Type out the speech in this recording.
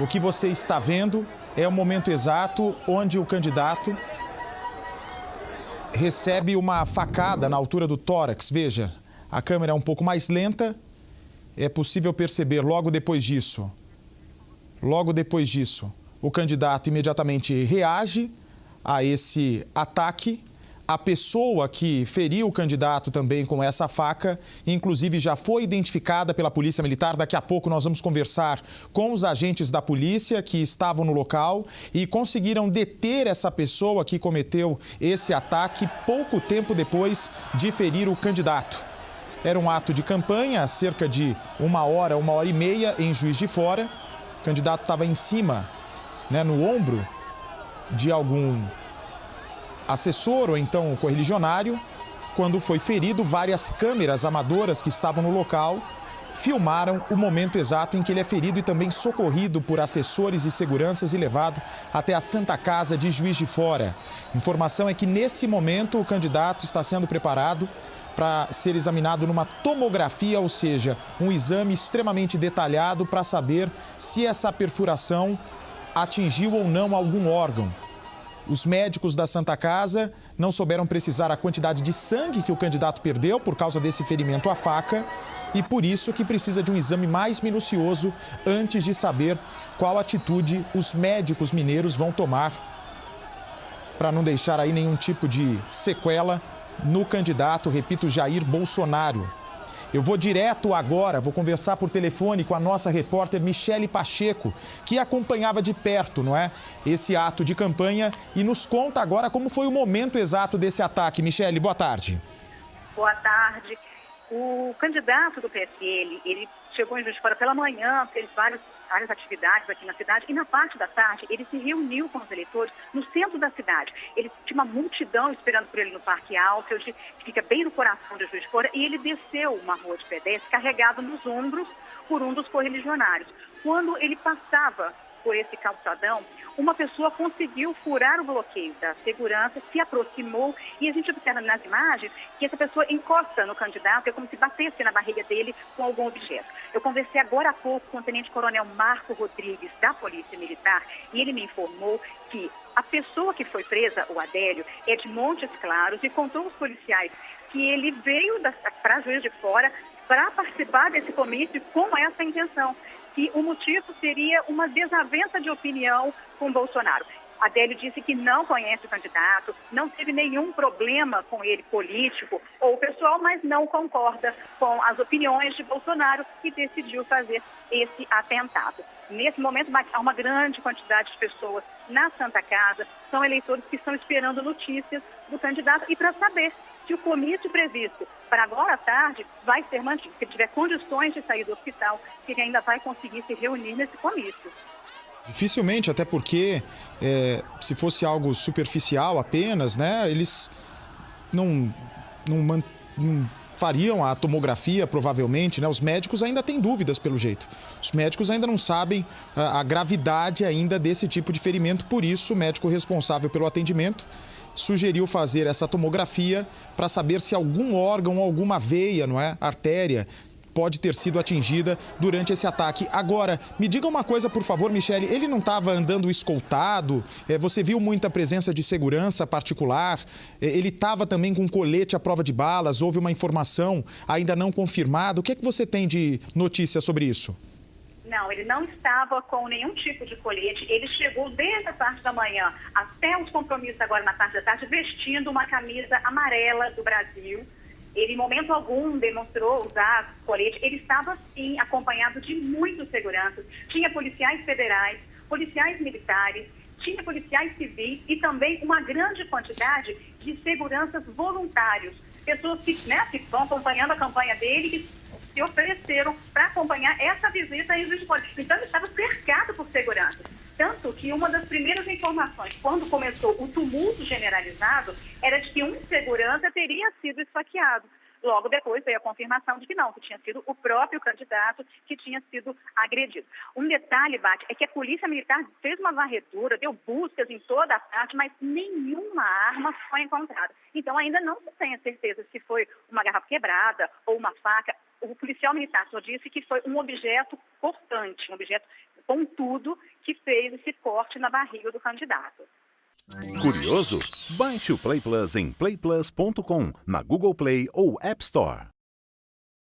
O que você está vendo é o momento exato onde o candidato recebe uma facada na altura do tórax. Veja, a câmera é um pouco mais lenta. É possível perceber logo depois disso, o candidato imediatamente reage a esse ataque. A pessoa que feriu o candidato também com essa faca, inclusive já foi identificada pela Polícia Militar. Daqui a pouco nós vamos conversar com os agentes da polícia que estavam no local e conseguiram deter essa pessoa que cometeu esse ataque pouco tempo depois de ferir o candidato. Era um ato de campanha, cerca de 1 hora, 1 hora e meia em Juiz de Fora. O candidato estava em cima, no ombro de algum assessor ou então correligionário. Quando foi ferido, várias câmeras amadoras que estavam no local filmaram o momento exato em que ele é ferido e também socorrido por assessores e seguranças e levado até a Santa Casa de Juiz de Fora. Informação é que nesse momento o candidato está sendo preparado para ser examinado numa tomografia, ou seja, um exame extremamente detalhado para saber se essa perfuração atingiu ou não algum órgão. Os médicos da Santa Casa não souberam precisar a quantidade de sangue que o candidato perdeu por causa desse ferimento à faca e por isso que precisa de um exame mais minucioso antes de saber qual atitude os médicos mineiros vão tomar para não deixar aí nenhum tipo de sequela no candidato, repito, Jair Bolsonaro. Eu vou direto agora, vou conversar por telefone com a nossa repórter Michele Pacheco, que acompanhava de perto, esse ato de campanha e nos conta agora como foi o momento exato desse ataque. Michele, boa tarde. Boa tarde. O candidato do PSL, ele chegou em Juiz de Fora pela manhã, fez várias atividades aqui na cidade e na parte da tarde ele se reuniu com os eleitores no centro da cidade. Ele tinha uma multidão esperando por ele no Parque Alfield, que fica bem no coração de Juiz de Fora, e ele desceu uma rua de pedestre carregado nos ombros por um dos correligionários. Quando ele passava por esse calçadão, uma pessoa conseguiu furar o bloqueio da segurança, se aproximou e a gente observa nas imagens que essa pessoa encosta no candidato, é como se batesse na barriga dele com algum objeto. Eu conversei agora há pouco com o tenente-coronel Marco Rodrigues, da Polícia Militar, e ele me informou que a pessoa que foi presa, o Adélio, é de Montes Claros e contou aos policiais que ele veio para Juiz de Fora para participar desse comício com essa intenção, que o motivo seria uma desavença de opinião com Bolsonaro. Adélio disse que não conhece o candidato, não teve nenhum problema com ele político ou pessoal, mas não concorda com as opiniões de Bolsonaro e decidiu fazer esse atentado. Nesse momento, há uma grande quantidade de pessoas na Santa Casa, são eleitores que estão esperando notícias do candidato e para saber se o comício previsto para agora à tarde vai ser mantido. Se ele tiver condições de sair do hospital, se ele ainda vai conseguir se reunir nesse comício. Dificilmente, até porque se fosse algo superficial apenas, eles não fariam a tomografia, provavelmente, Os médicos ainda têm dúvidas, pelo jeito. Os médicos ainda não sabem a gravidade ainda desse tipo de ferimento, por isso o médico responsável pelo atendimento sugeriu fazer essa tomografia para saber se algum órgão, alguma veia, artéria, pode ter sido atingida durante esse ataque. Agora, me diga uma coisa, por favor, Michele, ele não estava andando escoltado? Você viu muita presença de segurança particular? Ele estava também com colete à prova de balas? Houve uma informação ainda não confirmada? O que é que você tem de notícia sobre isso? Não, ele não estava com nenhum tipo de colete. Ele chegou desde a parte da manhã até os compromissos agora na parte da tarde vestindo uma camisa amarela do Brasil. Ele, em momento algum, demonstrou usar colete. Ele estava, sim, acompanhado de muitos seguranças. Tinha policiais federais, policiais militares, tinha policiais civis e também uma grande quantidade de seguranças voluntários. Pessoas que estão acompanhando a campanha dele e se ofereceram para acompanhar essa visita em Juiz de Fora. Então, ele estava cercado por segurança. Tanto que uma das primeiras informações, quando começou o tumulto generalizado, era de que um segurança teria sido esfaqueado. Logo depois veio a confirmação de que não, que tinha sido o próprio candidato que tinha sido agredido. Um detalhe, Bate, é que a Polícia Militar fez uma varredura, deu buscas em toda a parte, mas nenhuma arma foi encontrada. Então ainda não se tem a certeza se foi uma garrafa quebrada ou uma faca. O policial militar só disse que foi um objeto cortante, um objeto pontudo que fez esse corte na barriga do candidato. Curioso? Baixe o Play Plus em playplus.com, na Google Play ou App Store.